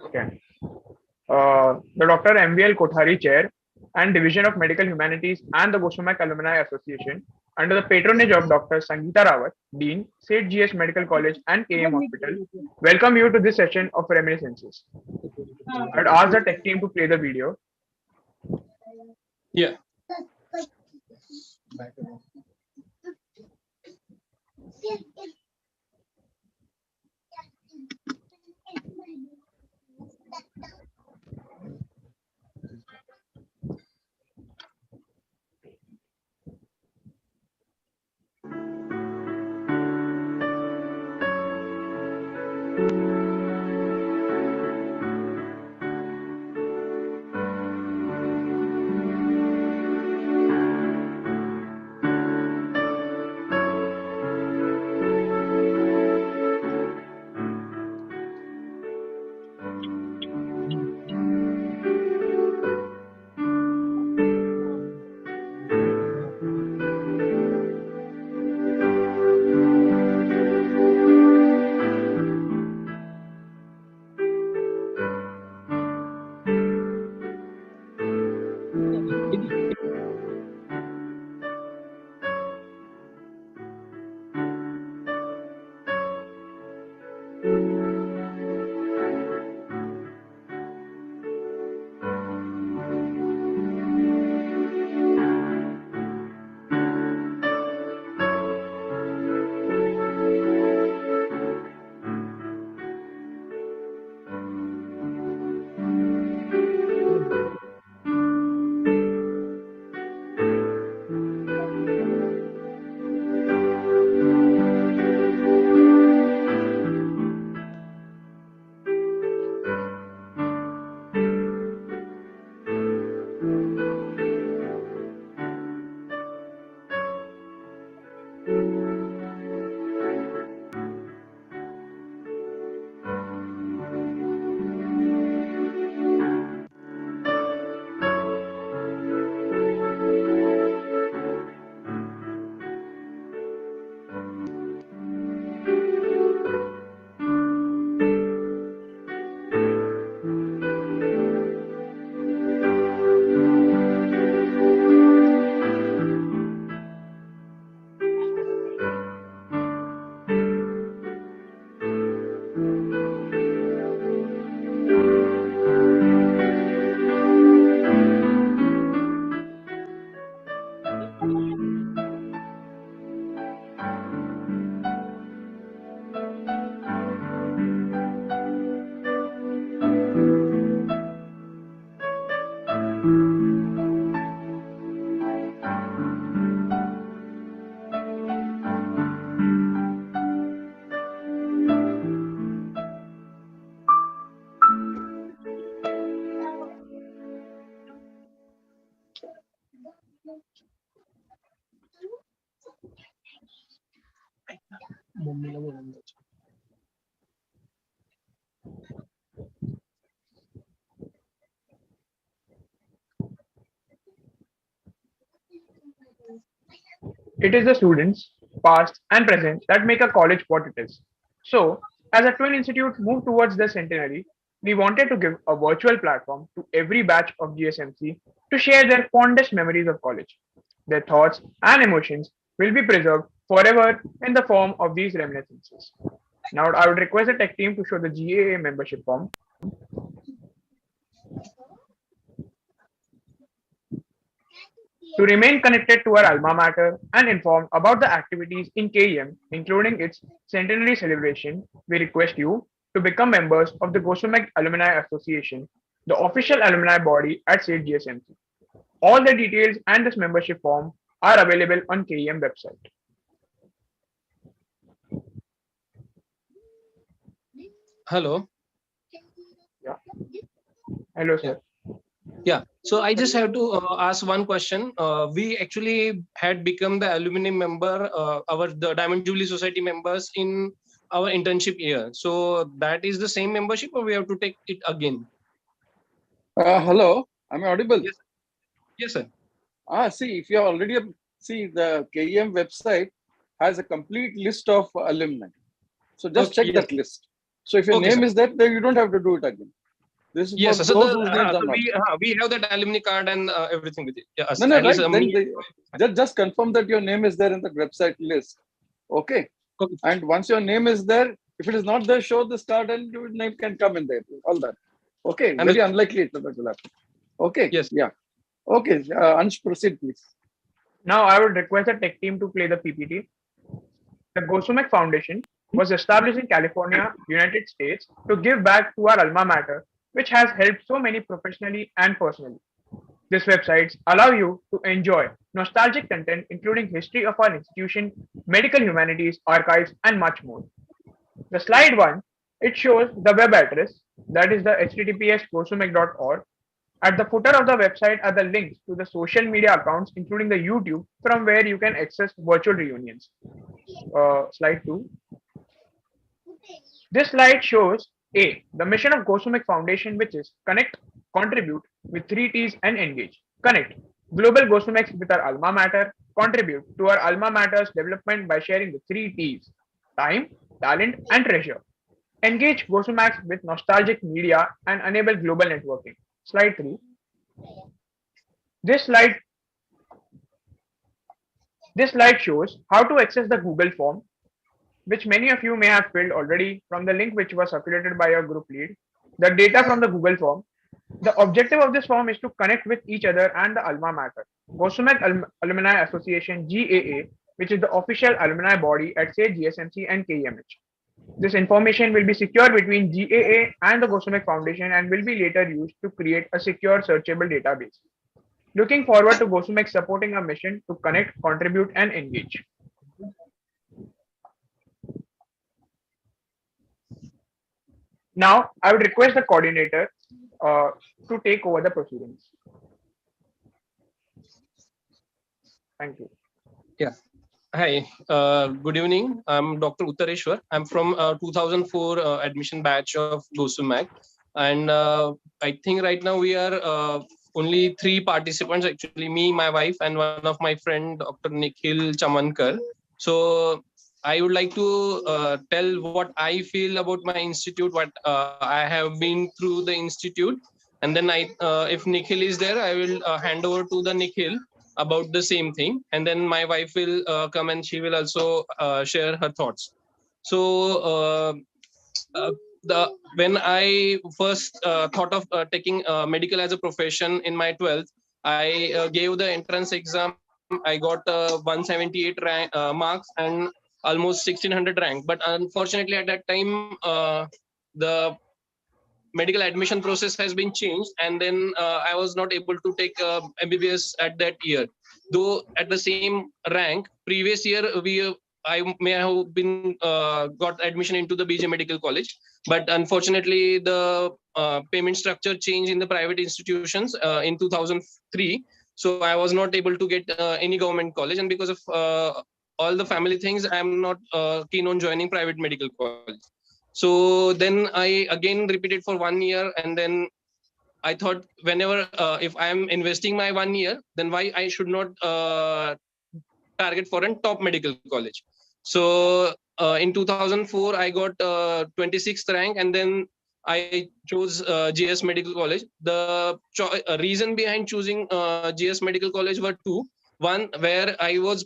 Okay. The Dr.M.V.L.Kothari Chair and Division of Medical Humanities and the Gosumec Alumni Association, under the patronage of Dr. Sangeeta Rawat, Dean, Seth GS Medical College and KM Hospital, welcome you to this session of Reminiscences. I would ask the tech team to play the video. Yeah. It is the students, past and present, that make a college what it is. So, as a twin institute moved towards the centenary, we wanted to give a virtual platform to every batch of GSMC to share their fondest memories of college. Their thoughts and emotions will be preserved forever in the form of these reminiscences. Now, I would request the tech team to show the GAA membership form. To remain connected to our alma mater and informed about the activities in KEM, including its centenary celebration, we request you to become members of the Gosumec Alumni Association, the official alumni body at SAIT GSMC. All the details and this membership form are available on KEM website. Hello. Yeah. Hello, sir. Yeah. So I just have to ask one question. We actually had become the alumni member, the Diamond Jubilee Society members in our internship year. So that is the same membership, or we have to take it again? Hello, am I audible? Yes. Yes, sir. See, if you are already the KEM website has a complete list of alumni. So just check that list. So if your name is that, then you don't have to do it again. This is for Yes, so those whose names are not. we have that alumni card and everything with it. Yes, No, no, at least right. Then me. just confirm that your name is there in the website list. Okay. Okay. And once your name is there, if it is not there, show this card and your name can come in there. All that. Okay. And Very unlikely that will happen. Okay. yes, Yeah. Okay. Ansh, proceed, please. Now I would request the tech team to play the PPT. The Gosumec Foundation was established in California, United States, to give back to our alma mater, which has helped so many professionally and personally. These websites allow you to enjoy nostalgic content, including history of our institution, medical humanities, archives, and much more. The slide one, it shows the web address, that is the https://gosumec.org. At the footer of the website are the links to the social media accounts, including the YouTube, from where you can access virtual reunions. Slide 2. This slide shows A, the mission of Gosumec Foundation, which is connect, contribute with 3 T's and engage. Connect global Gosumecs with our alma mater, contribute to our alma mater's development by sharing the 3 T's: time, talent, and treasure. Engage Gosumecs with nostalgic media and enable global networking. Slide 3. This slide this slide shows how to access the Google form, which many of you may have filled already from the link which was circulated by your group lead. The data from the Google form. The objective of this form is to connect with each other and the alma mater. Gosumec Alumni Association GAA, which is the official alumni body at say GSMC and KEMH. This information will be secure between GAA and the Gosumec Foundation and will be later used to create a secure searchable database. Looking forward to Gosumec supporting our mission to connect, contribute, and engage. Now, I would request the coordinator to take over the proceedings. Thank you. yeah. Hi, good evening. I'm Dr. Uttareshwar. I'm from 2004 admission batch of Gosumec, and I think right now we are only 3 participants. Actually, me, my wife, and one of my friend, Dr. Nikhil Chamankar. So I would like to tell what I feel about my institute, what I have been through the institute, and then if Nikhil is there, I will hand over to the Nikhil about the same thing, and then my wife will come and she will also share her thoughts. So the when I first thought of taking medical as a profession in my 12th, I gave the entrance exam. I got 178 marks and almost 1600 rank. But unfortunately, at that time, the medical admission process has been changed, and then I was not able to take MBBS at that year. Though at the same rank, previous year I may have been got admission into the BJ Medical College, but unfortunately the payment structure changed in the private institutions in 2003. So I was not able to get any government college, and because of all the family things, I'm not keen on joining private medical college. So then I again repeated for 1 year, and then I thought whenever if I am investing my 1 year, then why I should not target for a top medical college. So in 2004, I got 26th rank, and then I chose GS Medical College. The reason behind choosing GS Medical College were 2. One, where I was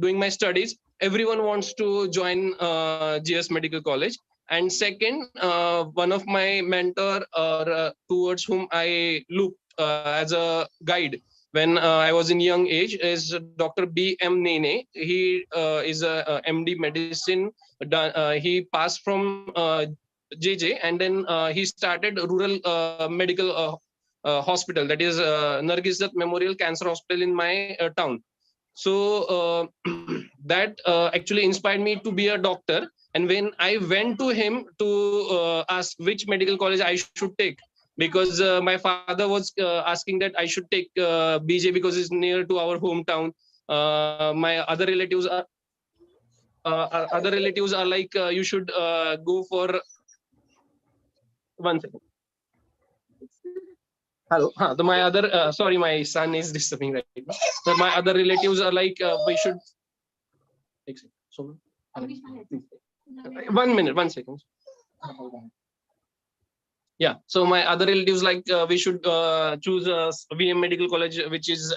doing my studies, everyone wants to join GS Medical College. And second, one of my mentor towards whom I looked as a guide when I was in young age is Dr. B.M. He is a MD medicine. He passed from JJ, and then he started rural medical hospital, that is Nargisat Memorial Cancer Hospital in my town. So that actually inspired me to be a doctor. And when I went to him to ask which medical college I should take, because my father was asking that I should take BJ because it's near to our hometown. My other relatives are like you should go for 1 second. Hello. My other sorry, my son is disturbing right now. But my other relatives are like we should. So 1 minute, 1 second. Yeah. So my other relatives we should choose VM Medical College, which is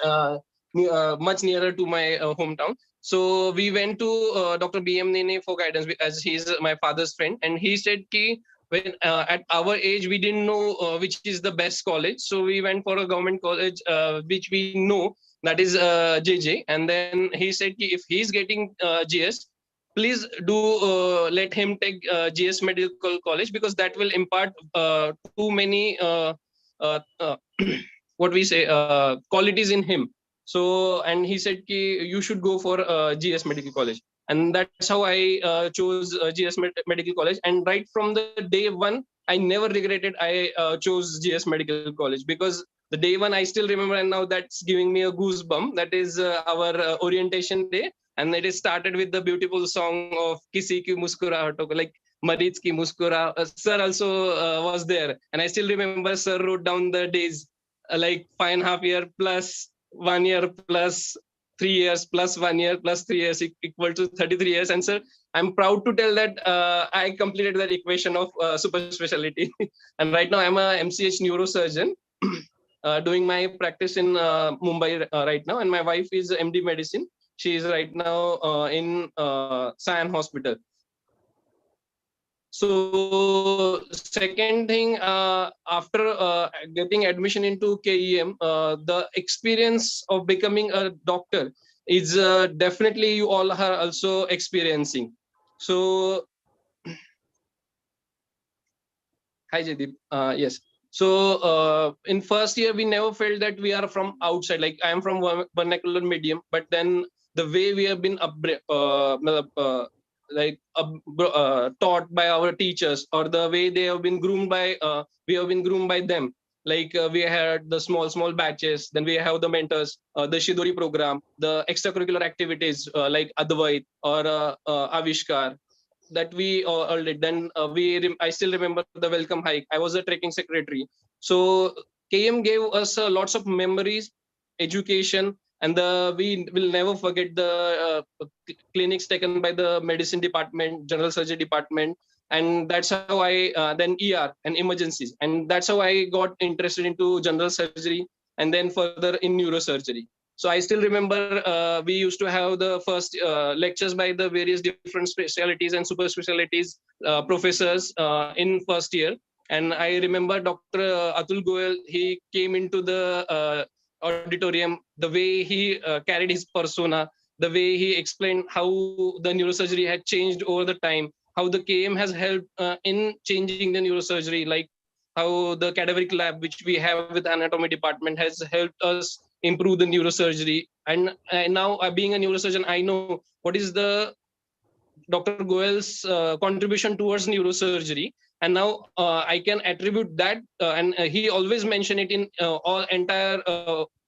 much nearer to my hometown. So we went to Dr. BM Nene for guidance as he's my father's friend, and he said ki when at our age we didn't know which is the best college, so we went for a government college which we know, that is JJ. And then he said ki if he's getting GS, please do let him take GS Medical College, because that will impart too many what we say qualities in him. So and he said ki you should go for GS Medical College, and that's how I chose GS Medical College. And right from the day one, I never regretted I chose GS Medical College, because the day one I still remember, and now that's giving me a goosebump. That is our orientation day, and it is started with the beautiful song of Kisi Ki Muskurahaton ko, like Maritz Ki Muskura. Sir also was there, and I still remember sir wrote down the days, like 5.5 year plus 1 year plus 3 years plus 1 year plus 3 years equal to 33 years. And sir, I'm proud to tell that I completed that equation of super specialty. And right now I'm a MCH neurosurgeon. Doing my practice in Mumbai right now, and my wife is MD medicine. She is right now in Sion Hospital. So second thing, after getting admission into KEM, the experience of becoming a doctor is definitely you all are also experiencing. So hi Jaydeep. Yes. So in first year, we never felt that we are from outside. Like I am from vernacular medium, but then the way we have been taught by our teachers, or the way they have been groomed by, we have been groomed by them. Like we had the small batches, then we have the mentors, the Shidori program, the extracurricular activities like Advait or Avishkar, that we all did. Then I still remember the welcome hike. I was a trekking secretary. So KM gave us lots of memories, education, and we will never forget the clinics taken by the medicine department, general surgery department. And that's how I then ER and emergencies, and that's how I got interested into general surgery, and then further in neurosurgery. So I still remember we used to have the first lectures by the various different specialities and super specialities professors in first year. And I remember Dr. Atul Goel, he came into the auditorium, the way he carried his persona, the way he explained how the neurosurgery had changed over the time, how the KM has helped in changing the neurosurgery, like how the cadaveric lab, which we have with anatomy department, has helped us improve the neurosurgery. And now being a neurosurgeon, I know what is the Dr. Goel's contribution towards neurosurgery, and now I can attribute that. And he always mentioned it in all entire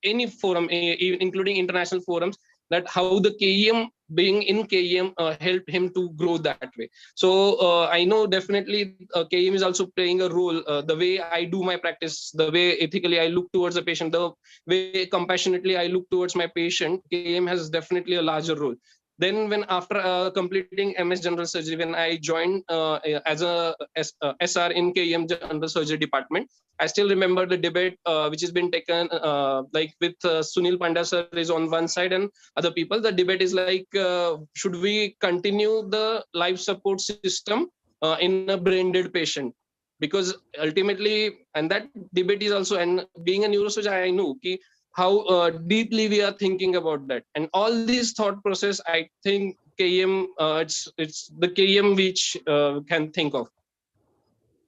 any forum, including international forums, that how the KEM being in KEM helped him to grow that way. So I know definitely KEM is also playing a role. The way I do my practice, the way ethically I look towards the patient, the way compassionately I look towards my patient, KEM has definitely a larger role. Then when after completing MS General Surgery, when I joined as a SR in KEM General Surgery Department, I still remember the debate which has been taken like with Sunil Pandya sir is on one side and other people. The debate is like, should we continue the life support system in a brain dead patient? Because ultimately, and that debate is also, and being a neurosurgeon, I know how deeply we are thinking about that, and all these thought process, I think KM, it's the KM which can think of.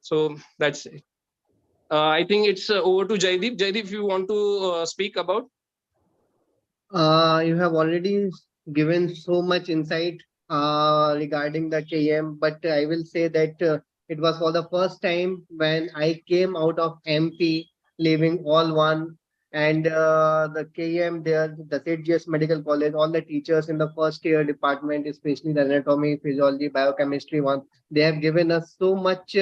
So that's it. I think it's over to Jaideep. Jaideep, if you want to speak about. You have already given so much insight regarding the KM, but I will say that it was for the first time when I came out of MP, leaving all one, and the KM there, the St. Medical College, all the teachers in the first year department, especially the anatomy, physiology, biochemistry one, they have given us so much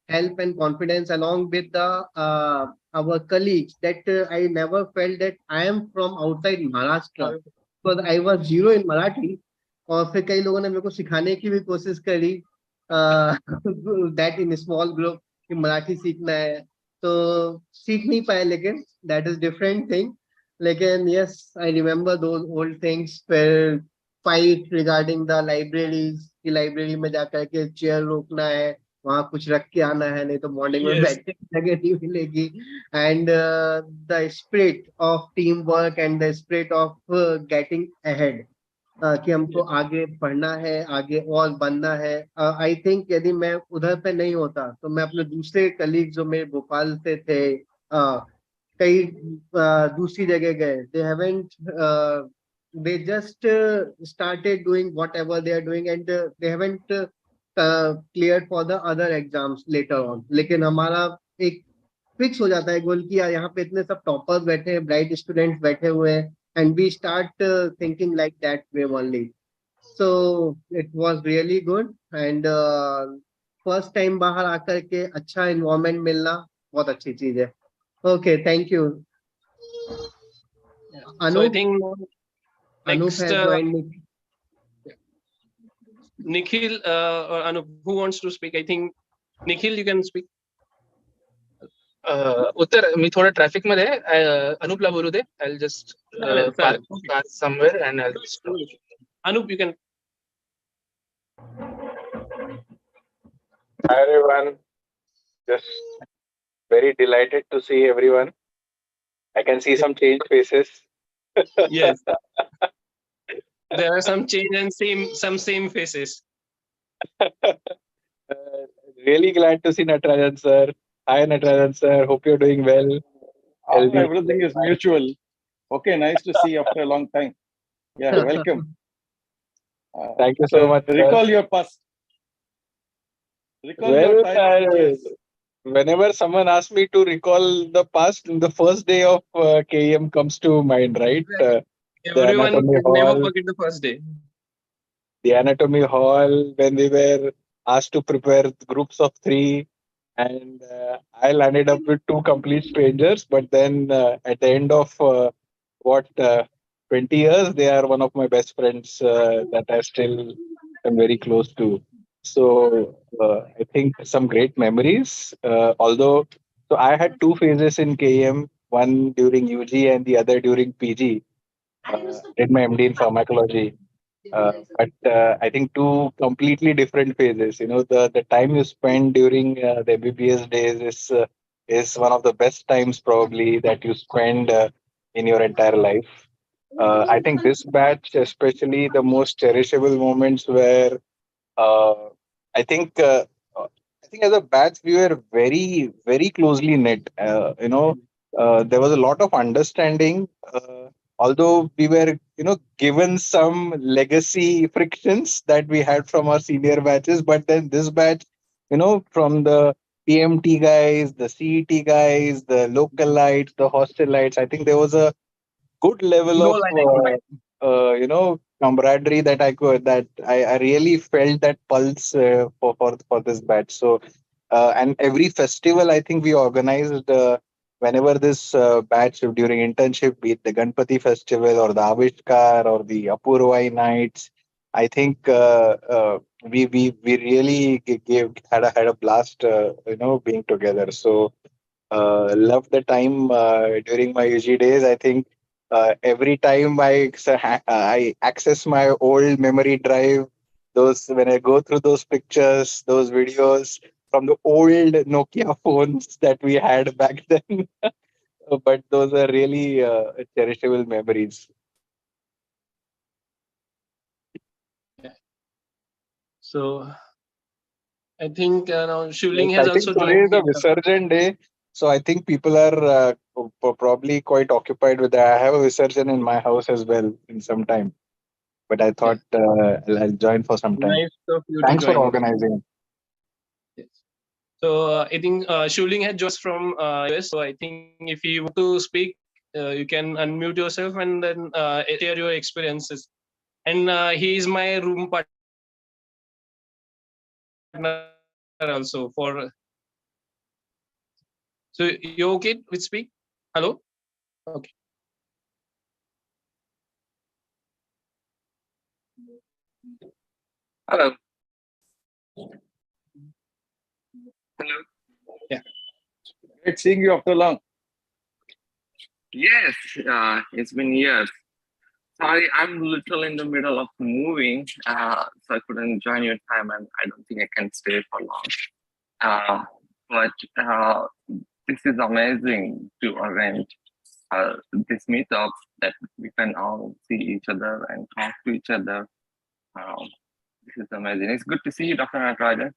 help and confidence along with the our colleagues that I never felt that I am from outside Maharashtra because I was zero in Marathi. और फिर कई लोगों ने मेरे को सिखाने की भी कोशिश करी दैट इन स्मॉल ग्रुप कि मराठी सीखना है, तो सीख नहीं पाए, लेकिन दैट इज डिफरेंट थिंग. लेकिन yes, I remember those old things. फिर फाइट रिगार्डिंग द लाइब्रेरीज, की लाइब्रेरी में जाकर के चेयर रोकना है, वहां कुछ रख के आना है, नहीं तो मॉर्निंग में Yes. बैठने की जगह नहीं मिलेगी. And the spirit of team work and the spirit of getting ahead, कि हमको Yes. आगे पढ़ना है, आगे और बनना है. आई थिंक यदि मैं उधर पे नहीं होता तो मैं अपने दूसरे कलीग जो मेरे भोपाल से थे, कई दूसरी जगह गए, they haven't, they just started doing whatever they are doing, and they haven't cleared for the other exams later on. लेकिन हमारा एक फिक्स हो जाता है गोल कि यार यहाँ पे इतने सब टॉपर्स बैठे हैं, ब्राइट स्टूडेंट्स बैठे हुए हैं, and we start thinking like that way only. So it was really good. And first time बाहर आकर के अच्छा इन्वायरमेंट मिलना बहुत अच्छी चीज है. Okay, thank you. So I Anup, think Anup next has joined me. Nikhil or Anup, who wants to speak? I think Nikhil, you can speak. उत्तर मी थोडं ट्रॅफिक मध्ये अनुपला बोलू दे. I just Sir, okay. Park somewhere and I Anup, you can. Hi everyone, just very delighted to see everyone. I can see some changed faces. Yes. There are some change and same faces. Really glad to see Natarajan sir. Hi Natarajan sir, hope you're doing well. Healthy. Everything is mutual. Okay, nice to see you after a long time. Yeah, welcome. Thank you so much. Sir. Recall your past. Recall your time. Yes. Whenever someone asks me to recall the past, the first day of KEM comes to mind, right? Everyone anatomy never hall. forget the first day. The anatomy hall, when we were asked to prepare groups of 3, and I landed up with 2 complete strangers, but then at the end of 20 years, they are one of my best friends that I still am very close to. So I think some great memories. Although, so I had 2 phases in KM, one during UG and the other during PG. Did my MD in pharmacology. But I think 2 completely different phases. You know, the time you spend during the MBBS days is one of the best times probably that you spend in your entire life. I think this batch, especially the most cherishable moments were, uh, I think, uh, I think as a batch we were very very closely knit. There was a lot of understanding. Although we were, given some legacy frictions that we had from our senior batches, but then this batch, from the PMT guys, the CET guys, the localites, the hostelites, I think there was a good level No of line agreement. camaraderie that I really felt that pulse for this batch. So and every festival I think we organized whenever this batch during internship, be it the Ganpati festival or the Avishkar or the Apurvai nights, I think we really had a blast being together. So loved the time during my UG days. I think every time I access my old memory drive, those when I go through those pictures, those videos from the old Nokia phones that we had back then. But those are really cherishable memories. So I think now Yes, Shivling has I think also today is joined. a Visarjan day, so I think people are probably quite occupied with that. I have a Visarjan in my house as well in some time, but I thought I'll join for some time. Nice of you to Thanks for join. organizing. Yes. So I think Shivling has joined from US. So I think if you want to speak, you can unmute yourself and then share your experiences. And he is my room partner also. So you okay with speak? Hello. Okay. Hello. Hello. Great seeing you after long. Yes, it's been years. Sorry, I'm little in the middle of moving, so I couldn't join your time, and I don't think I can stay for long. But this is amazing to arrange this meetup that we can all see each other and talk to each other. Um, this is amazing. It's good to see you, Dr. Natarajan.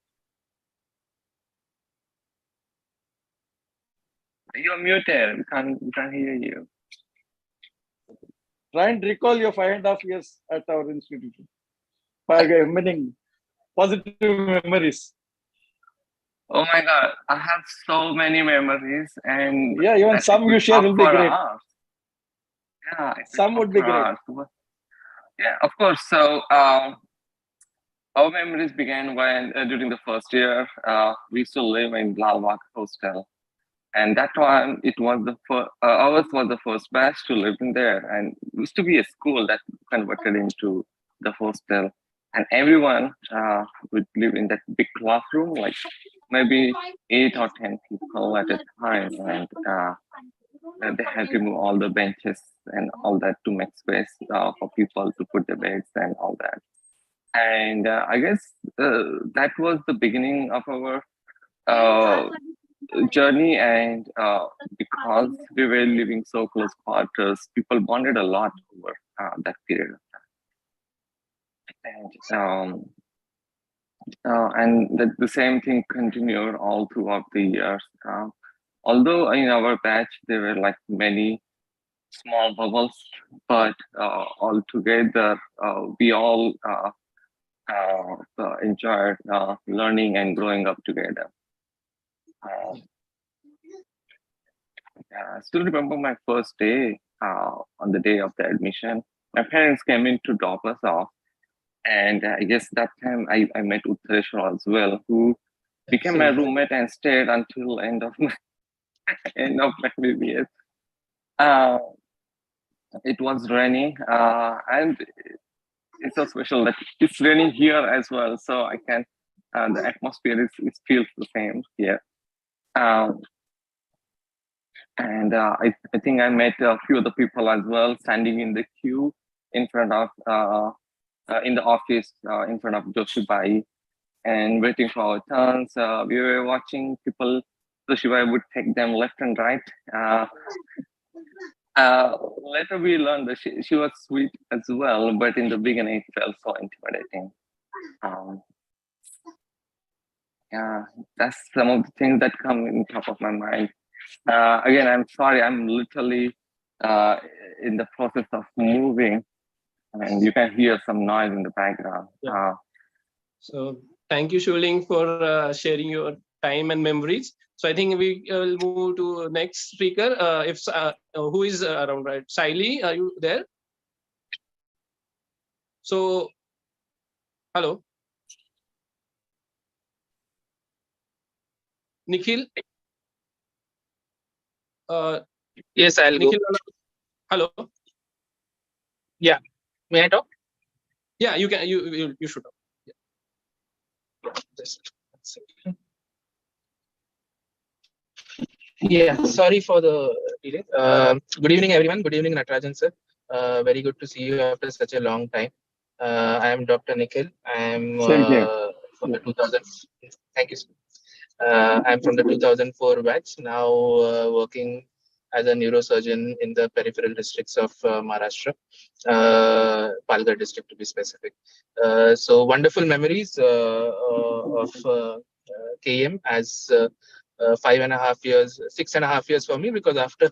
You're muted. We can't hear you. Try and recall your 5.5 years at our institution. Meaning positive memories. Oh my God, I have so many memories, and Yeah, even I some could you share talk will be for great. hours. Yeah, I could Some talk would be for great. hours. Yeah, of course. So our memories began when during the first year we used to live in Lalbagh hostel, and that time it was the first. Ours was the first batch to live in there, and it used to be a school that converted into the hostel, and everyone would live in that big classroom, like maybe 8 or 10 people at a time, and they had to move all the benches and all that to make space for people to put the beds and all that. And I guess that was the beginning of our uh, journey. And because we were living so close quarters, people bonded a lot over that period of time. And the same thing continued all throughout the years. Although in our batch there were like many small bubbles, but all together we all enjoyed learning and growing up together. I still remember my first day on the day of the admission. My parents came in to drop us off, and I guess that time I met Uttareshwar as well, who became my roommate and stayed until end of my BBS. Uh, it was raining, and it's so special that it's raining here as well, so I can. The atmosphere is feels the same here. Um, and I think I met a few other people as well standing in the queue in front of in the office in front of Joshibai and waiting for our turns. We were watching people. Joshibai would take them left and right. Later we learned that she was sweet as well, but in the beginning it felt so intimidating. Um, yeah, that's some of the things that come in top of my mind. Again, I'm sorry, I'm literally uh, in the process of moving, and you can hear some noise in the background. Yeah. So thank you, Shuling, for sharing your time and memories. So I think we will move to next speaker. If who is around, right? Saili, are you there? So, hello, Nikhil. Yes, I'll Nikhil, go. hello. Yeah, may I talk? Yeah, you can. You should talk. Just one second. Yeah, sorry for the delay. Good evening, everyone. Good evening, Natarajan sir. Very good to see you after such a long time. I am Dr. Nikhil. I am Same here. from the 2000. Thank you, sir. I'm from the 2004 batch, now working as a neurosurgeon in the peripheral districts of Maharashtra, Palghar district to be specific. So wonderful memories of KM as 5.5 years, 6.5 years for me, because after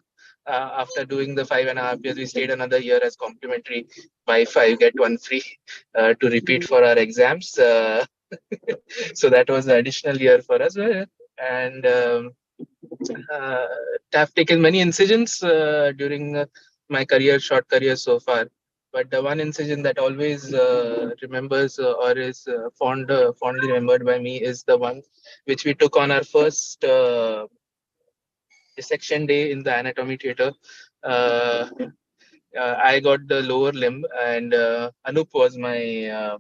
doing the 5.5 years, we stayed another year as complimentary. Buy 5 get 1 free to repeat for our exams. So that was the additional year for us, and have taken many incisions during my short career so far. But the one incision that always remembers or is fondly remembered by me is the one which we took on our first dissection day in the anatomy theater. I got the lower limb, and Anup was my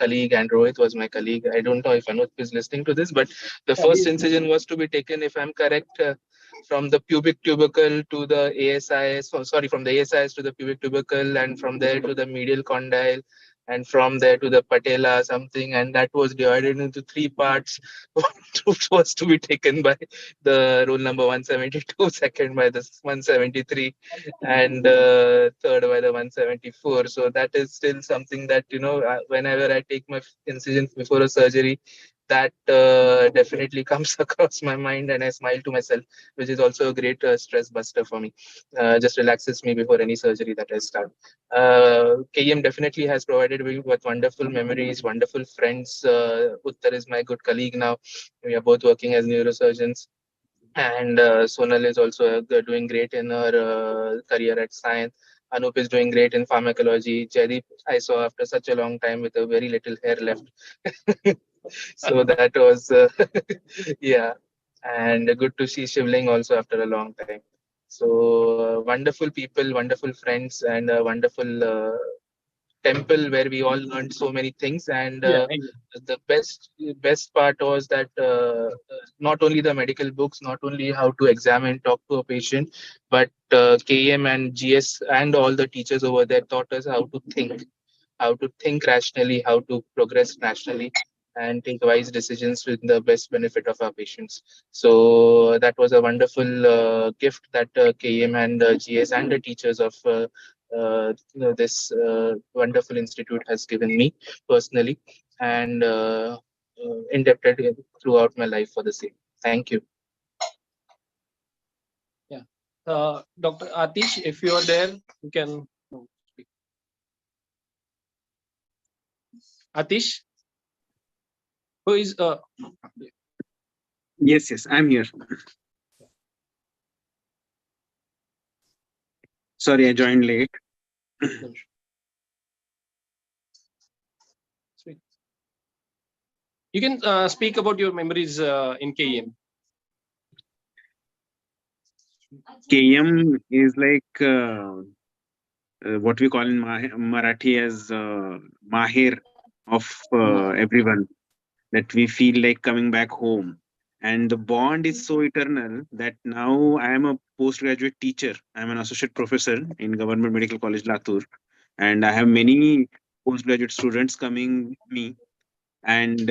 colleague, and Rohit was my colleague. I don't know if Anup is listening to this, but the Yeah, first he's incision listening. was to be taken, if I'm correct, from the pubic tubercle to the ASIS. Oh, sorry, from the ASIS to the pubic tubercle, and from there to the medial condyle, and from there to the patella, something, and that was divided into three parts. Which was to be taken by the roll number 172, second by the 173, and third by the 174. So that is still something that, whenever I take my incision before a surgery, that definitely comes across my mind, and I smile to myself, which is also a great stress buster for me. Just relaxes me before any surgery that I start. KM definitely has provided me with wonderful memories, wonderful friends. Uttar is my good colleague now. We are both working as neurosurgeons, and Sonal is also doing great in her career at science. Anup is doing great in pharmacology. Jaideep, I saw after such a long time with a very little hair left. So that was, yeah. And good to see Shivling also after a long time. So wonderful people, wonderful friends, and a wonderful temple where we all learned so many things. And Yeah, exactly. the best part was that not only the medical books, not only how to examine, talk to a patient, but KM and GS and all the teachers over there taught us how to think rationally, how to progress rationally, and take wise decisions with the best benefit of our patients. So that was a wonderful gift that KM and GS and the teachers of this wonderful institute has given me personally, and indebted throughout my life for the same. Thank you. Yeah. Dr. Atish, if you are there, you can speak. Atish, who is Yes, I'm here. Sorry, I joined late. speak. You can speak about your memories in KM. KM is like what we call in Marathi as Mahir of everyone, that we feel like coming back home. And the bond is so eternal that now I am a postgraduate teacher. I'm an associate professor in Government Medical College, Latur. And I have many postgraduate students coming with me. And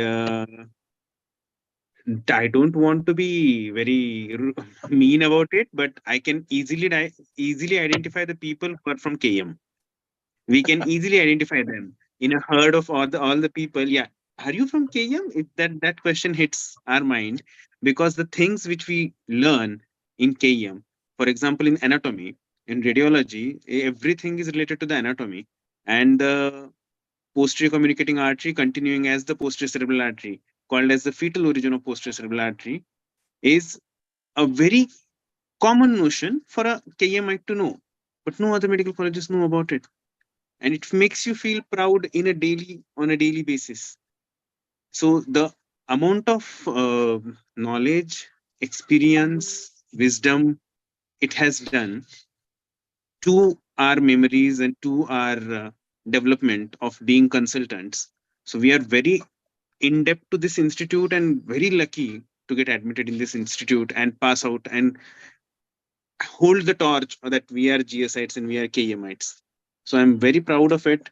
I don't want to be very mean about it, but I can easily identify the people who are from KM. We can easily identify them in a herd of all the people. Yeah, are you from KM? That question hits our mind, because the things which we learn in KM, for example, in anatomy, in radiology, everything is related to the anatomy, and the posterior communicating artery continuing as the posterior cerebral artery, called as the fetal origin of posterior cerebral artery, is a very common notion for a KMite to know, but no other medical colleges know about it, and it makes you feel proud on a daily basis. So the amount of knowledge, experience, wisdom it has done to our memories and to our development of being consultants. So we are very in depth to this institute and very lucky to get admitted in this institute and pass out and hold the torch that we are GSites and we are KMites. So I'm very proud of it.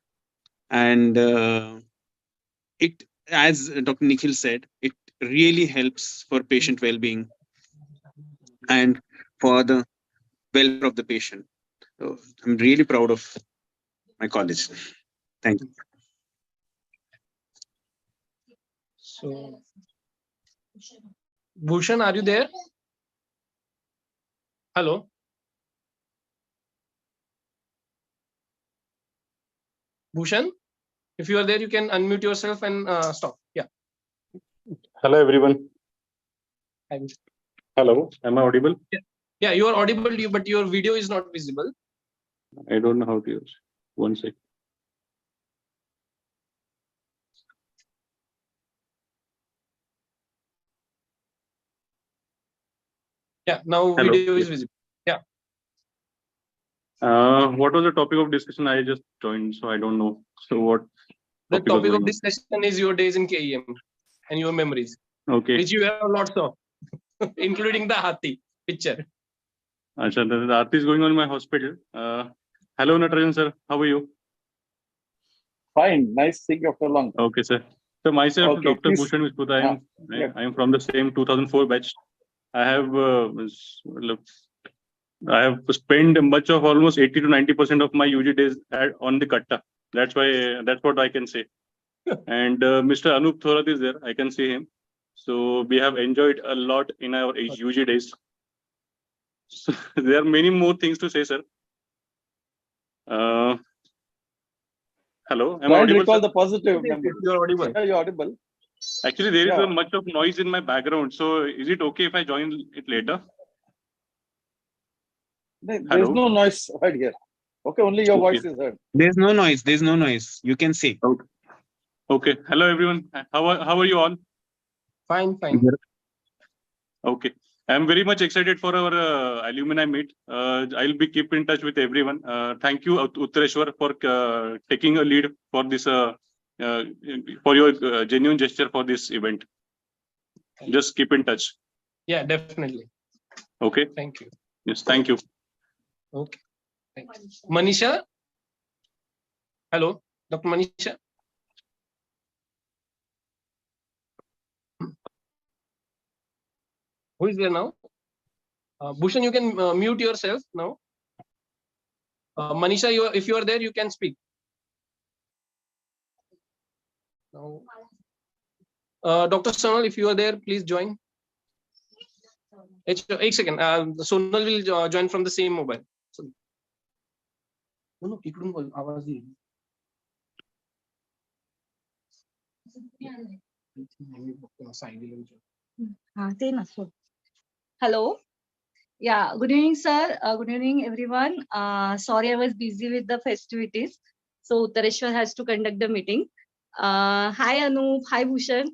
And it, as Dr. Nikhil said, it really helps for patient well-being and for the welfare of the patient. So I'm really proud of my college. Thank you. So, Bhushan, are you there? Hello. Bhushan, if you are there, you can unmute yourself and stop. Yeah. Hello, everyone. Hi, Bhushan. Hello, am I audible? Yeah, you are audible, but your video is not visible. I don't know how to use. One sec. Yeah, now Hello. video is Yes. visible. Yeah. What was the topic of discussion? I just joined, so I don't know. So what? The topic was topic going of on. discussion is your days in KEM and your memories, Okay. which you have lots of, including the Hathi picture. Acha, the aarti is going on in my hospital. Hello, Natarajan sir. How are you? Fine. Nice seeing you after long. Okay, sir. So myself, Okay, Dr. please. Bhushan Vishput, Yeah. I am from the same 2004 batch. I have I have spent much of almost 80 to 90% of my UG days on the Katta. That's what I can say. And Mr. Anup Thorat is there. I can see him. So we have enjoyed a lot in our UG days. So there are many more things to say, sir. Hello, am I Try and audible, recall sir? the positive memories. You're audible. Yeah, you're audible. Actually, there is Yeah. much of noise in my background. So is it okay if I join it later? There's Hello? no noise heard here. Okay, only your Okay. voice is heard. There's no noise. There's no noise. You can say. Okay. Hello, everyone. How are you all? Fine, fine. Okay. I'm very much excited for our alumni meet. I'll be keep in touch with everyone. Thank you, Uttareshwar, for taking a lead for this for your genuine gesture for this event. Just keep in touch. Yeah, definitely. Okay. Thank you. Yes. Thank you. Okay. Thank you. Manisha? Hello, Dr. Manisha? Who is there now? Bhushan, you can mute yourself now. Manisha, if you are there, you can speak. Now, Dr. Sonal, if you are there, please join. एक second. Sonal will join from the same mobile. No, इकडून बोल, आवाज येईल. Hello. Yeah, good evening, sir. Good evening, everyone. Sorry, I was busy with the festivities. So Uttareshwar has to conduct the meeting. Hi, Anup. Hi, Bhushan.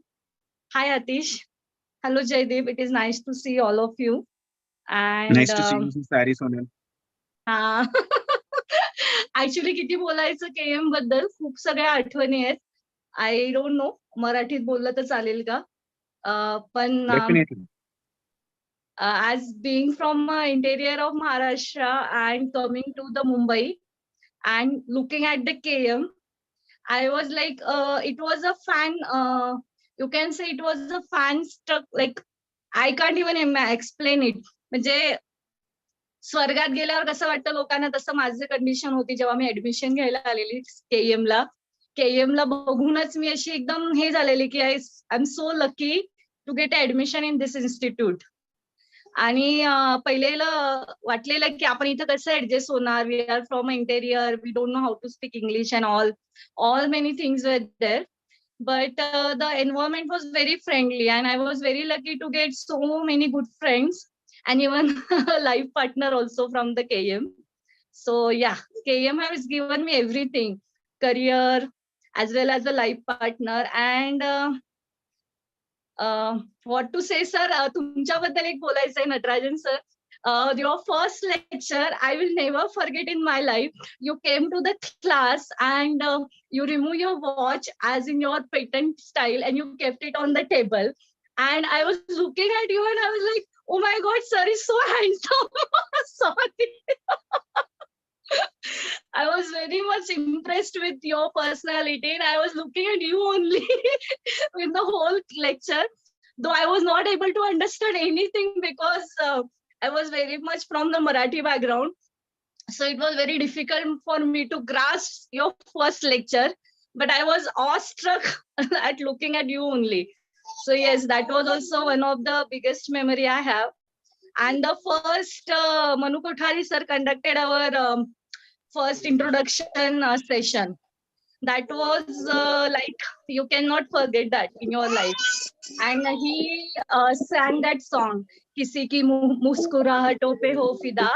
Hi, Atish. Hello, Jaydeep. It is nice to see all of you. And Nice to see you, Sari Sonal. Actually किती बोलायचं KM बद्दल खूप सगळ्या आठवणी आहेत. I don't know मराठीत बोललं तर चालेल का? पण Definitely. as being from interior of Maharashtra and coming to the Mumbai and looking at the KM, I was like, it was a fan. You can say it was a fan struck. Like I can't even explain it. म्हणजे स्वर्गात गेल्यावर कसं वाटतं लोकांना तसं माझं condition होती जेव्हा मी ऍडमिशन घ्यायला आलेली केएमला बघूनच मी अशी एकदम हे झालेली की I am so lucky to get admission in this institute. आणि पहिलेला वाटलेलं की आपण इथं कसं ऍडजस्ट होणार. We are from interior, we don't know how to speak English and all many things वर there. But the environment was very friendly and I was very lucky to get so many good friends and even a life partner also from the KM. So yeah, KM has given me everything, career as well as a life partner. And what to say, sir? तुमच्याबद्दल एक बोलायचंय Natarajan sir. Your first lecture, I will never forget in my life. You came to the class and you remove your watch as in your patent style and you kept it on the table. And I was looking at you and I was like, oh my God, sir is so handsome. Sorry. I was very much impressed with your personality and I was looking at you only with the whole lecture. Though I was not able to understand anything because I was very much from the Marathi background. So it was very difficult for me to grasp your first lecture. But I was awestruck at looking at you only. So yes, that was also one of the biggest memory I have. And the first Manu Kothari sir conducted our first introduction session. That was like, you cannot forget that in your life. And he sang that song, Kisi ki muskurahaton pe ho fida.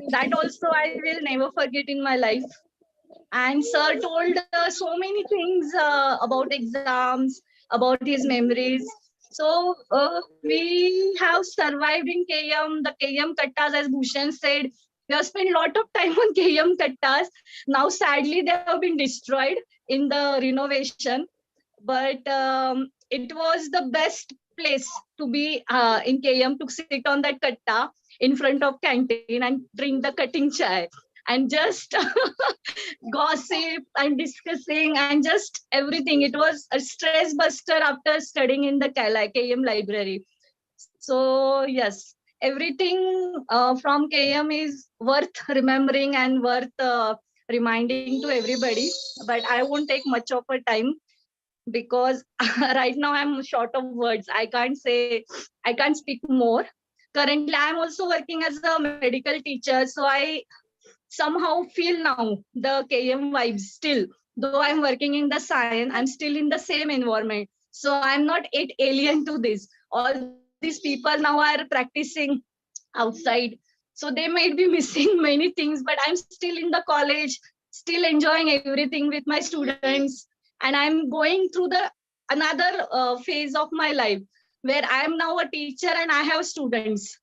That also I will never forget in my life. And sir told so many things about exams, about his memories. So we have survived in KM, the KM Kattas, as Bhushan said. We have spent a lot of time on KM kattas. Now, sadly, they have been destroyed in the renovation. But it was the best place to be in KM, to sit on that katta in front of canteen and drink the cutting chai and just gossip and discussing and just everything. It was a stress buster after studying in the KM library. So yes, everything from KM is worth remembering and worth reminding to everybody. But I won't take much of a time because right now I'm short of words. I can't speak more. Currently, I'm also working as a medical teacher, so I somehow feel now the KM vibes still. Though I'm working in the science, I'm still in the same environment. So I'm not yet alien to this. All these people now are practicing outside. So they might be missing many things, but I'm still in the college, still enjoying everything with my students. And I'm going through the another phase of my life where I am now a teacher and I have students.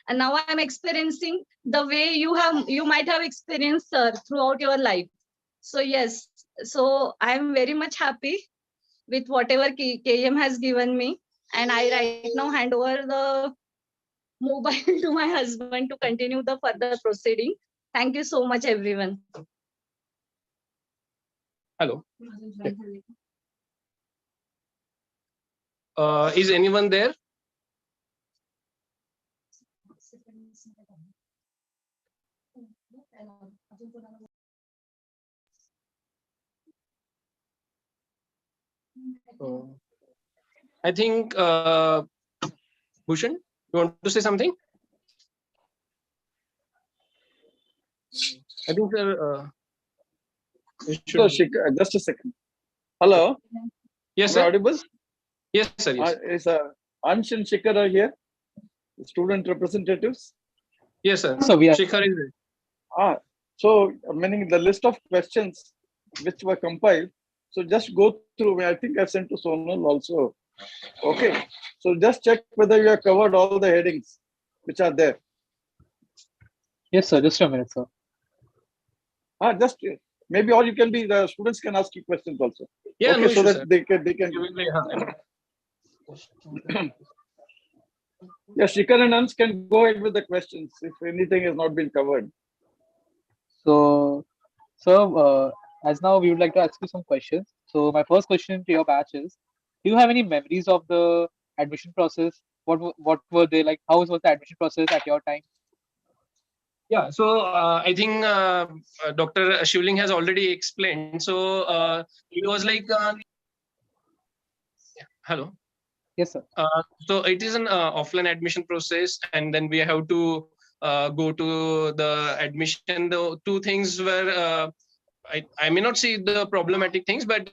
And now I'm experiencing the way you might have experienced throughout your life. So yes, so I'm very much happy with whatever KM has given me. And I right now hand over the mobile to my husband to continue the further proceeding. Thank you so much, everyone. Hello. Is anyone there? I think Bhushan, you want to say something? I think sir. So, just a second. Hello. Yes, Am I sir. audible? Yes, sir. Yes. Is Ansh and Shikhar are here? Student representatives? Yes, sir. So we are. Shikhar is there. So meaning the list of questions which were compiled. So just go through. I think I sent to Sonal also. Okay. So just check whether you have covered all the headings which are there. Yes, sir. Just a minute, sir. Just maybe, or you can be, the students can ask you questions also. Yeah, okay, no so issue, that sir. they can. Yeah, Shikhar and Ans can go ahead with the questions if anything has not been covered. So, sir, as now we would like to ask you some questions. So my first question to your batch is, do you have any memories of the admission process? What were they like? How was the admission process at your time? Yeah, so I think Dr. Shivling has already explained. So it was like, hello. Yes, sir. So it is an offline admission process, and then we have to go to the admission. The two things were, I may not see the problematic things, but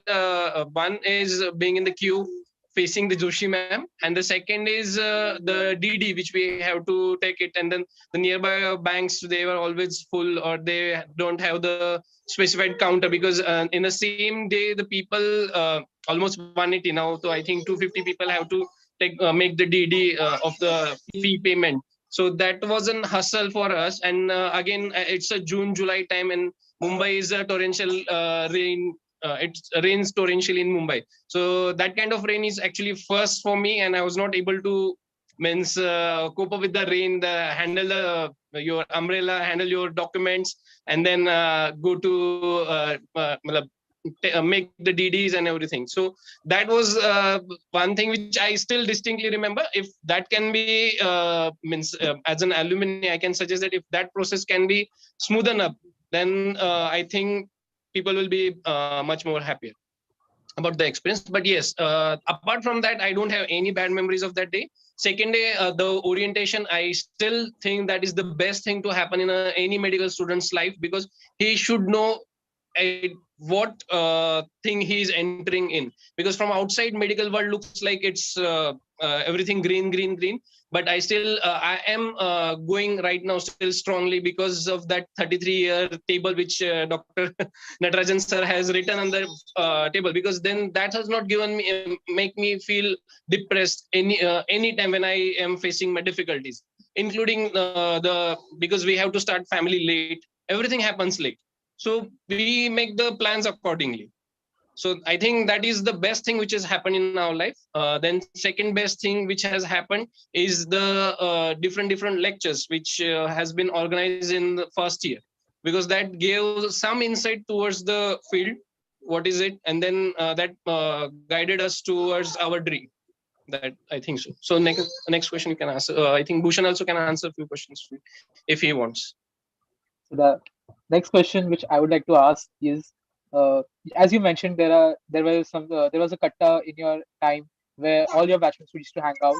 one is being in the queue facing the Joshi ma'am, and the second is the DD which we have to take it, and then the nearby banks, they were always full, or they don't have the specified counter, because in the same day the people almost 180 now, so I think 250 people have to make the DD of the fee payment. So that was an hustle for us, and again it's a June July time, and Mumbai is a torrential rain. It rains torrentially in Mumbai, so that kind of rain is actually first for me, and I was not able to cope up with the rain, handle your umbrella, handle your documents, and then go to make the DDs and everything. So that was one thing which I still distinctly remember. If that can be as an alumni, I can suggest that if that process can be smoothened up, then I think people will be much more happier about the experience. But yes, apart from that, I don't have any bad memories of that day. Second day, the orientation, I still think that is the best thing to happen in any medical student's life, because he should know what thing he is entering in, because from outside medical world looks like it's everything green, but I am going right now still strongly because of that 33-year table which Dr. Natarajan sir has written on the table, because then that has not given me make me feel depressed any time when I am facing my difficulties. including because we have to start family late. Everything happens late. So we make the plans accordingly. So I think that is the best thing which has happened in our life. Then second best thing which has happened is the different lectures which has been organized in the first year, because that gave some insight towards the field, what is it, and then that guided us towards our dream. That I think so. So next question you can answer. I think Bhushan also can answer a few questions if he wants. So the next question which I would like to ask is, as you mentioned, there was a katta in your time where all your batchmates used to hang out.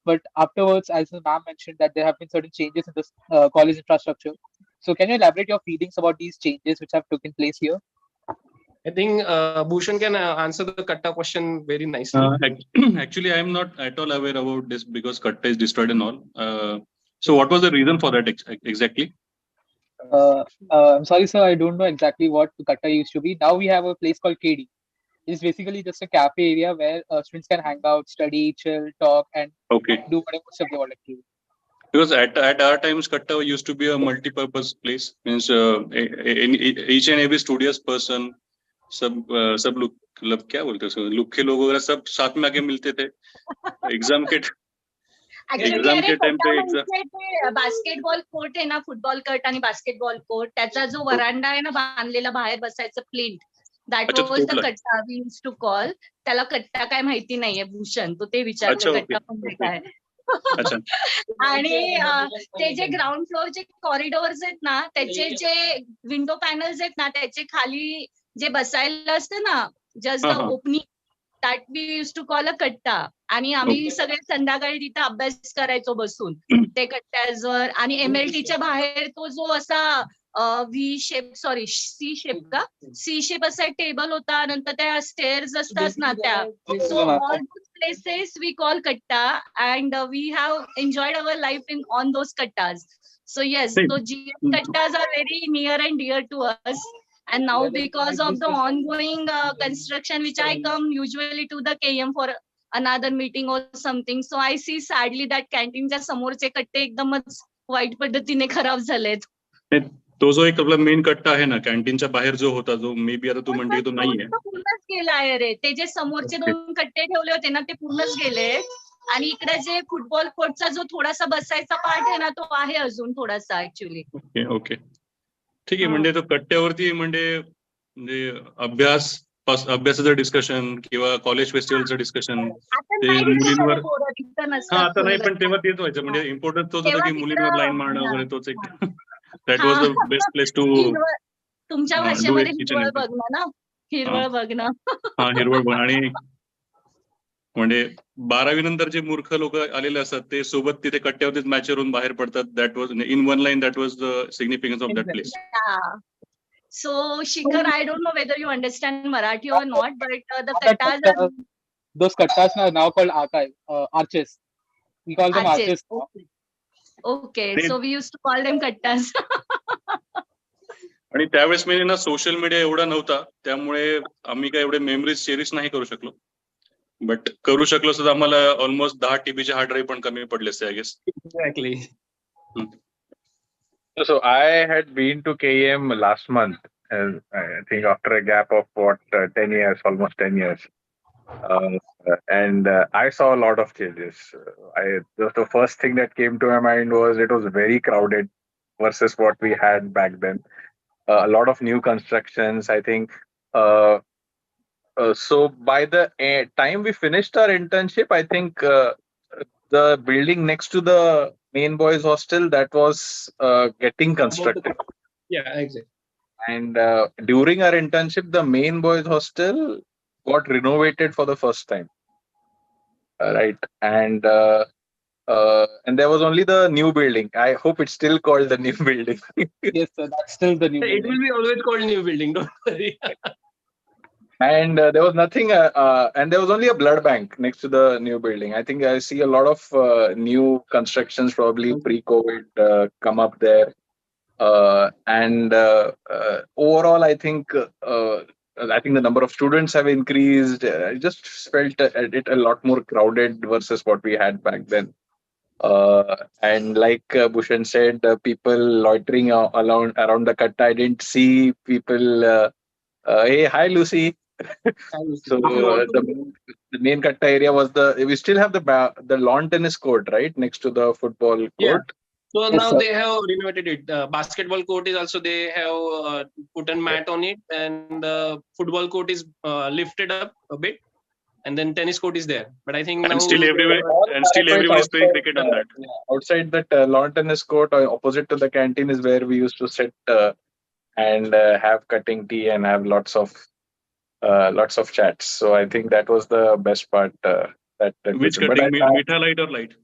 But afterwards, as the ma'am mentioned, that there have been certain changes in this college infrastructure. So can you elaborate your feelings about these changes which have taken place here? I think Bhushan can answer the katta question very nicely. Actually, I am not at all aware about this because Katta is destroyed and all. So what was the reason for that exactly? I'm sorry, sir, I don't know exactly what katta used to be. Now we have a place called KD. It's basically just a cafe area where students can hang out, study, chill, talk, and Okay. do whatever stuff they want to do. Because at our times, Katta used to be a multi-purpose place. Means each and every studious person, सब लोग मतलब क्या बोलते हैं, लुक्खे लोग वगैरह सब साथ में आके मिलते थे एग्जाम के ऍक्च्युली अरे कोटा म्हणजे ते बास्केटबॉल कोर्ट आहे ना, फुटबॉल कट आणि बास्केटबॉल कोर्ट, त्याचा जो वरांडा आहे ना बांधलेला बाहेर बसायचं प्लेट, दॅट वॉज द कट्टा वी यूज टू कॉल. त्याला कट्टा काय माहिती नाहीये भूषण, तो ते विचारतो कट्टा म्हणजे काय. आणि ते जे ग्राउंड फ्लोअरचे कॉरिडोर्स आहेत ना, त्याचे जे विंडो पॅनल्स आहेत ना, त्याचे खाली जे बसायला असतं ना, just the opening, that we use to call a katta. आणि आम्ही सगळे संध्याकाळी तिथे अभ्यास करायचो बसून ते कट्ट्यावर. आणि एमएलटीच्या बाहेर तो जो असा V shape, sorry C shape का, सी शेप असा एक टेबल होता, नंतर त्या स्टेअर्स असतात ना त्या. So all those places we call katta and we have enjoyed our life in on those kattas. So yes, so GM kattas are very near and dear to us. And now because of the ongoing construction, which I come usually to the KM for another meeting or something, so I see sadly that canteen च्या समोरचे कट्टे एकदमच white पद्धतीने खराब झालेत. तो जो एक आपला मेन कट्टा आहे ना कॅन्टीनच्या बाहेर जो होता, जो मे बी आता तू म्हणते तो नाहीये, पूर्णच गेला आहे रे. ते जे समोरचे 2 कट्टे ठेवले होते ना, ते पूर्णच गेले. आणि इकडे जे फुटबॉल कोर्टचा जो थोडासा बसायचा पार्ट आहे ना, तो आहे अजून थोडासा ऍक्च्युली. ओके ठीक आहे. म्हणजे तो कट्ट्यावरती म्हणजे अभ्यासाचं डिस्कशन किंवा कॉलेज फेस्टिवलचं डिस्कशन ते मुलींवर, आता नाही, पण तेव्हा तेच व्हायचं. म्हणजे इम्पॉर्टन्स तोच होता की मुलींवर लाईन मारणं वगैरे, तोच एक that was the best place to. तुमच्या भाषेमध्ये हिरवळ बघणं ना, हिरवळ बघणं. हा, हिरवळ बघ. आणि म्हणजे 12वी नंतर जे मूर्ख लोक आलेले असतात ते सोबत तिथे कट्ट्यावरतीच मॅचवरून बाहेर पडतात. That was in one line, that was the significance of that place. So Shikhar, I don't know whether you understand Marathi or not, but the kattas are... Those kattas are now called arches. We call them arches. Okay, so we used to call them kattas. आणि त्यावेळेस म्हणजे ना social media एवढा नव्हता, त्यामुळे आम्ही काय एवढे मेमरीज चेरिश नाही करू शकलो. बट करू शकलो असं आम्हाला ऑलमोस्ट 10 TBचे हार्ड ड्राईव्ह पण कमी पडले असते, I guess. Exactly. So I had been to KM last month, I think after a gap of 10 years, almost 10 years. And I saw a lot of changes. The first thing that came to my mind was it was very crowded versus what we had back then. A lot of new constructions, I think. So by the time we finished our internship, I think the building next to the main boys hostel, that was getting constructed. Yeah, exactly. And during our internship, the main boys hostel got renovated for the first time. Right. And there was only the new building. I hope it's still called the new building. Yes, sir, that's still the new building. It will be always called new building, don't worry. And there was nothing, and there was only a blood bank next to the new building. I think I see a lot of new constructions, probably pre-COVID, come up there. And overall, I think the number of students have increased. I just felt it a lot more crowded versus what we had back then. And like Bhushan said, people loitering around the katta. I didn't see people. Hey, hi, Lucy. So If you want to, the main katta area was we still have the lawn tennis court right next to the football yeah. court. So Yes, now sir. they have renovated it. Basketball court is also they have put a mat on it, and the football court is lifted up a bit, and then tennis court is there. But I think now And still everywhere, All and still happens everyone is playing outside, cricket on that. outside that lawn tennis court opposite to the canteen is where we used to sit and have cutting tea and have lots of chats. So I think that was the best part. Which But cutting, Meetha light or light?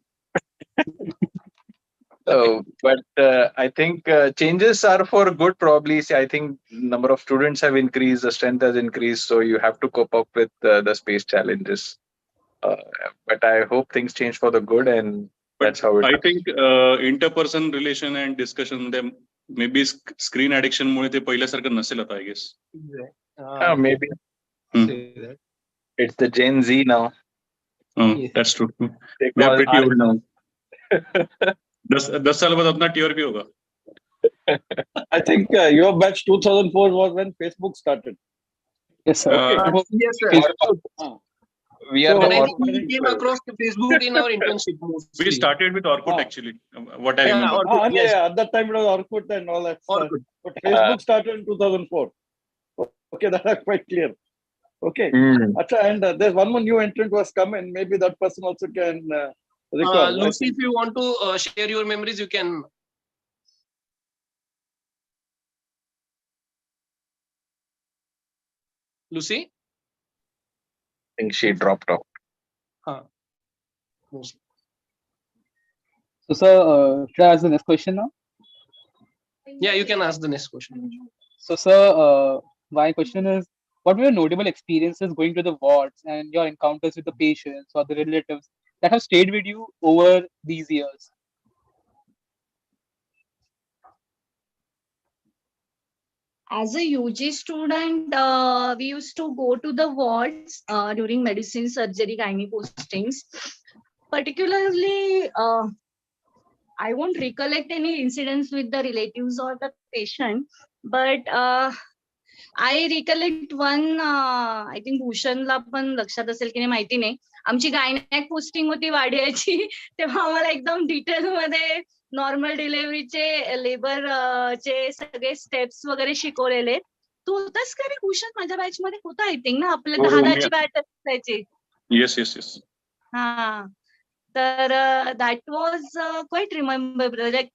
I think changes are for good. Probably, see, I think number of students have increased, the strength has increased, so you have to cope up with the space challenges. Uh, but I hope things change for the good, and But that's how it. I think interperson relation and discussion them maybe screen addiction मुळे ते पहिल्यासारखं नसेल आता I guess. Maybe Hmm. say that. it's the Gen Z now. Yes. That's true. They We are call pretty our- old now. 10 साल बाद अपना TRP होगा. I think your batch 2004 was when Facebook started. Yes, sir. Uh, Yes, sir. Facebook. We So- are But the I one. think we came across the Facebook in our internship mostly. We started with Orkut actually. What I Yeah, remember. Orkut, yes. Yeah, at that time it was Orkut and all that stuff. Orkut. But Facebook started in 2004. Okay, that's quite clear. Okay. Hmm. Acha, and there's one more new entrant who has come in. Maybe that person also can recall. I Lucy, think. if you want to share your memories, you can. Lucy? I think she dropped off. So, sir, should I ask the next question now? Yeah, you can ask the next question. So, sir, my question is, what were your notable experiences going to the wards and your encounters with the patients or the relatives that have stayed with you over these years? As a UG student, we used to go to the wards during medicine, surgery, gynae postings. Particularly, I won't recollect any incidents with the relatives or the patient, but I recollect one. I think भूषणला पण लक्षात असेल की नाही माहिती नाही. आमची gynaec posting होती वाडियाची, तेव्हा आम्हाला एकदम डिटेल मध्ये नॉर्मल डिलिव्हरीचे लेबर चे सगळे स्टेप्स वगैरे शिकवलेले. तू होतास का रे भूषण? माझ्या बॅच मध्ये होता आय थिंक ना, आपल्या हो, 10ची बॅच असायची. Yes. हा, तर that was quite rememberable. Like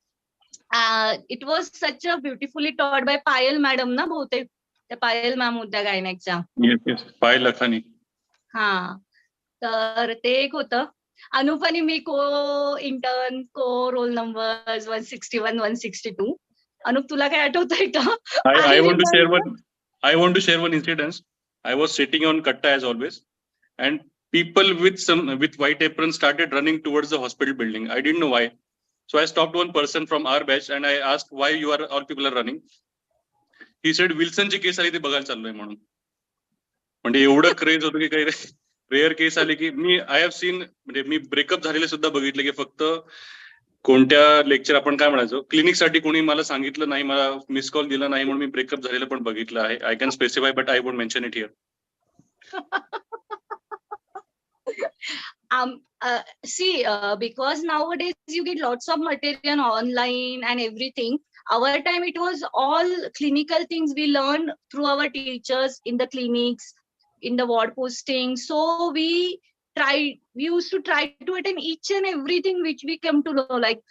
it was such a beautifully taught by Payal madam ना, बहुतेक त्या पायल मॅम होत्या गायनॅकच्या. Yes. पाय लखानी. हा, तर ते एक होतं. अनुप आणि मी को इंटर्न को रोल नंबर 161, 162. अनुप, तुला काय आठवतंय का? I want to share one. I want to share one incident. I was sitting on Katta as always, and people with white aprons started running towards the hospital building. I didn't know why, so I stopped one person from our batch and I asked why you are all people are running. He said Wilson ची case आली ते बघायला चाललोय म्हणून. म्हणजे एवढं craze होतं की काही रेअर केस आली की मी आय हॅव सीन, म्हणजे मी ब्रेकअप झालेले सुद्धा बघितले की फक्त कोणत्या लेक्चर आपण काय म्हणायचो क्लिनिकसाठी कोणी मला सांगितलं नाही, मला मिस कॉल दिला नाही म्हणून मी ब्रेकअप झालेलं पण बघितलं आहे. I can specify but I won't mention it here. See, because nowadays you get lots of material online and everything. Our time it was all clinical things we learned through our teachers in the clinics, in the ward posting. So we used to try to attend each and everything which we came to know. Like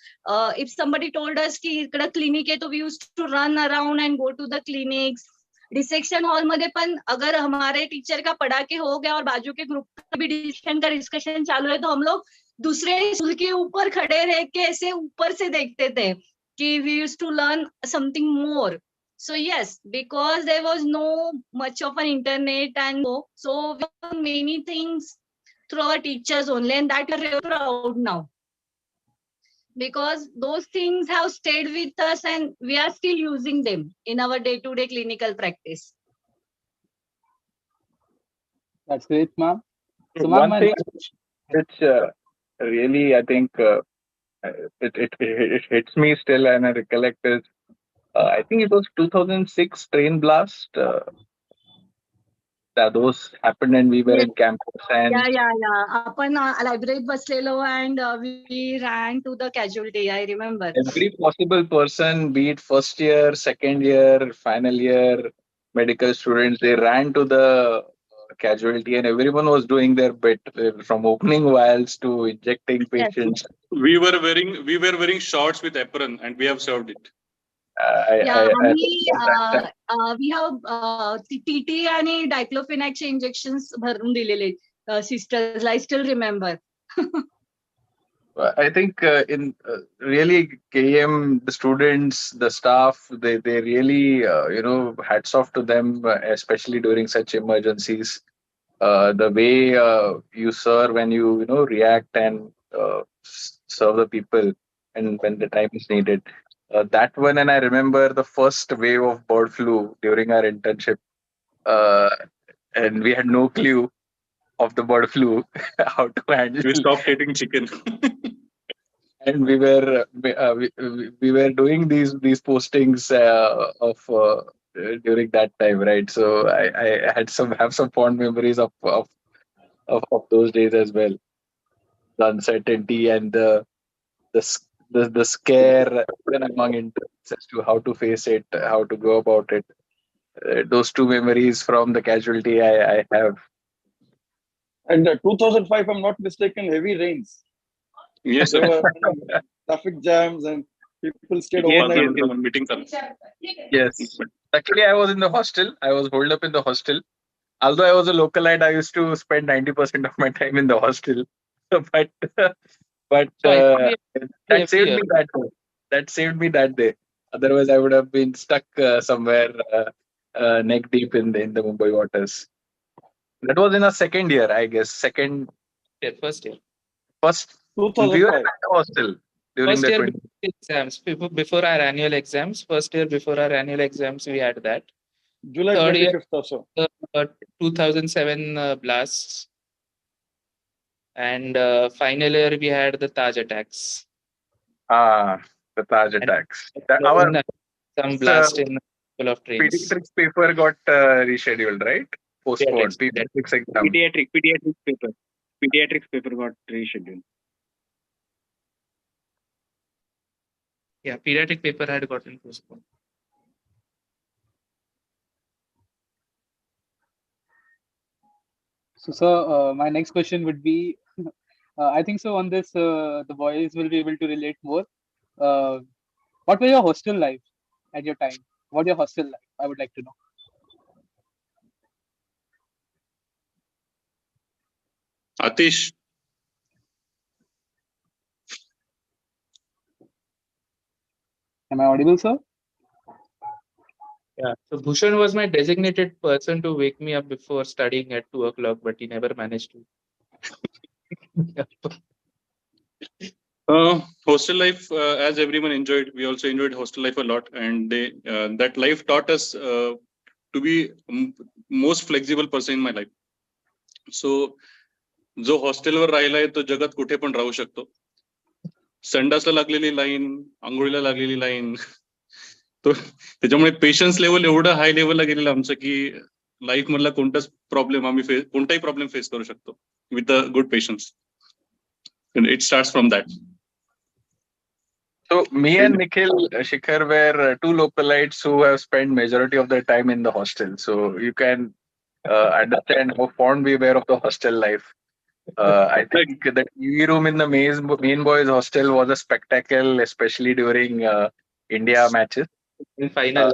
if somebody told us ki ikkada clinic hai, so we used to run around and go to the clinics. Dissection hall मध्ये पण अगर हमारे teacher का पढ़ा के हो गया और बाजू के ग्रुप का भी डिस्कशन चालू है, तो हम लोग दूसरे स्टूल के ऊपर खड़े रह के ऐसे ऊपर से देखते थे कि we used to learn something more. So yes, because there was no much of an internet and so we learned many things through our teachers only, and that we are really proud now. Because those things have stayed with us and we are still using them in our day-to-day clinical practice. That's great, ma'am. So, One ma'am, thing which really I think it hits me still, and I recollect it. I think it was 2006 train blast. Those happened, and we were Yes. in campus, and Yeah. आपण library बसलेलो and we ran to the casualty. I remember. every possible person, be it first year, second year, final year, medical students, they ran to the casualty, and everyone was doing their bit, from opening vials to injecting Yes. patients. We were wearing shorts with apron, and we have served it. Yeah, I आणि we have TT आणि डायक्लोफेनाकचे injections भरून दिलेले सिस्टर्सला. I still remember. I think in really KM, the students, the staff, they really hats off to them, especially during such emergencies. The way you serve and you react and serve the people, and when the time is needed. That one, and I remember the first wave of bird flu during our internship, uh, and we had no clue of the bird flu, how to handle. We stopped eating chicken. And we were doing these postings during that time, right? So I had some fond memories of those days as well. The uncertainty and the scare even among interns as to how to face it, how to go about it. Those two memories from the casualty I have. And 2005, if I'm not mistaken, heavy rains. Yes, There sir. were traffic jams and people stayed Yes, overnight. yes. Meeting. Yes. Luckily, I was in the hostel. I was holed up in the hostel. Although I was a localite, I used to spend 90% of my time in the hostel. but So I think that every saved year. me that day. That saved me that day. Otherwise, I would have been stuck somewhere neck deep in the Mumbai waters. That was in our second year, I guess. First year. First, we were 2005. at the hostel during First the year 20. before exams, before our annual exams. First year before our annual exams, we had that. July Third year, 25th or so. 2007 blasts, and final year we had the Taj attacks. The Taj And attacks. then Our some blast in a couple of trains. pediatrics paper got rescheduled, right? Postponed. Pediatrics exam. Pediatrics paper got rescheduled. Yeah, pediatric paper had gotten postponed. So, sir, my next question would be, I think so on this, the boys will be able to relate more. What was your hostel life at your time? What your hostel life? I would like to know. Atish. Am I audible, sir? Yeah. So Bhushan was my designated person to wake me up before studying at 2 o'clock, but he never managed to. Hostel life, as everyone enjoyed, we also enjoyed hostel life a lot, and that life taught us to be most flexible person in my life. So, जो हॉस्टेलवर राहिलाय तो जगात कुठे पण राहू शकतो. संडासला लागलेली line, आंघोळीला लागलेली लाईन, तो त्याच्यामुळे पेशन्स लेवल एवढं हाय लेवलला गेलेलं आमचं की लाईफ मधला कोणताही प्रॉब्लेम फेस करू शकतो with a good patience. It starts from that. So me and Nikhil Shikhar were two localites who have spent majority of their time in the hostel. So you can understand how fond we were of the hostel life. I think the TV room in the main boys hostel was a spectacle, especially during India matches. In final,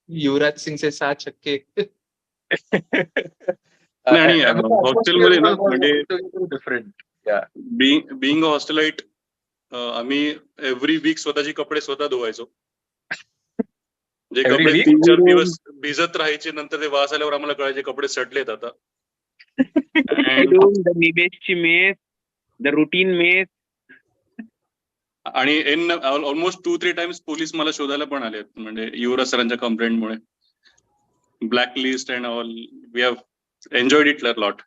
Yuvraj Singh से 7 छक्के. नाही हॉस्टेलमध्ये ना म्हणजे different. Being a हॉस्टेलाइट आम्ही every week स्वतःचे कपडे स्वतः धुवायचो. जे कपडे 3-4 दिवस भिजत राहायचे, नंतर ते वास आल्यावर आम्हाला कळायचे कपडे सडलेत आता. निबेसची मेस, द रुटीन मेस. आणि ऑलमोस्ट 2-3 टाइम्स पोलीस मला शोधायला पण आले, म्हणजे युवराज सरांच्या कंप्लेंटमुळे. Blacklist and all. We have enjoyed it a lot.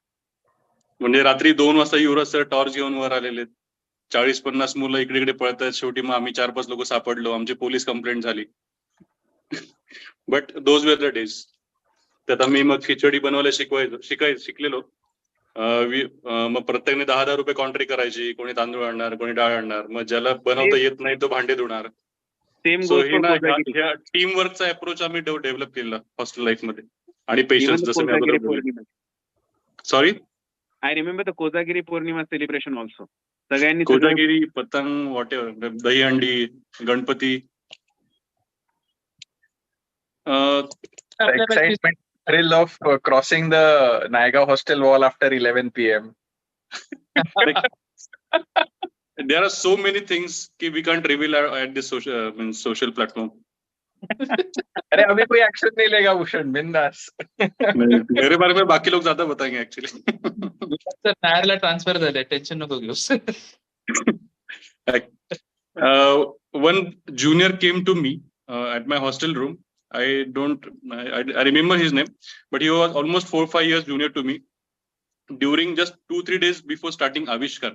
म्हणजे रात्री 2 वाजता युवराज सर टॉर्च घेऊन वर आलेले. 40-50 मुलं इकडे इकडे पळतात. शेवटी मग आम्ही 4-5 लोक सापडलो. आमची पोलीस कंप्लेंट झाली. But those were the days. त्यात आम्ही मग खिचडी बनवायला शिकलेलो. मग प्रत्येकाने 10,000 रुपये कॉन्ट्री करायची. कोणी तांदूळ आणणार, कोणी डाळ आणणार. मग ज्याला बनवता येत नाही तो भांडे धुणार. सेम सो गोज हे फॉर ना कोजागिरी. ह्या टीम वर्कचा अप्रोच आम्ही डेव्हलप केला हॉस्टेल लाईफ मध्ये. आणि Even पेशन्स the जसं मी Kozagiri अगोदर बोलले. Purnima. Sorry, I remember the Kozagiri Purnima celebration also. सगळ्यांनी सगळं कोजागिरी, पतंग, whatever, Dahihandi, Ganpati. Excitement, thrill of crossing the Naga hostel wall after 11 p.m. There are so many things कि we can't reveal at this social platform. अरे अभी कोई action नहीं लेगा भूषण, बिंदास. मेरे बारे में बाकी लोग ज्यादा बताएंगे एक्चुअली. नायरला ट्रान्सफर झाले, टेन्शन नको घेऊस. One junior came to me at my hostel room. I remember his name, but he was almost 4-5 years junior to me. During just 2-3 days before starting Avishkar,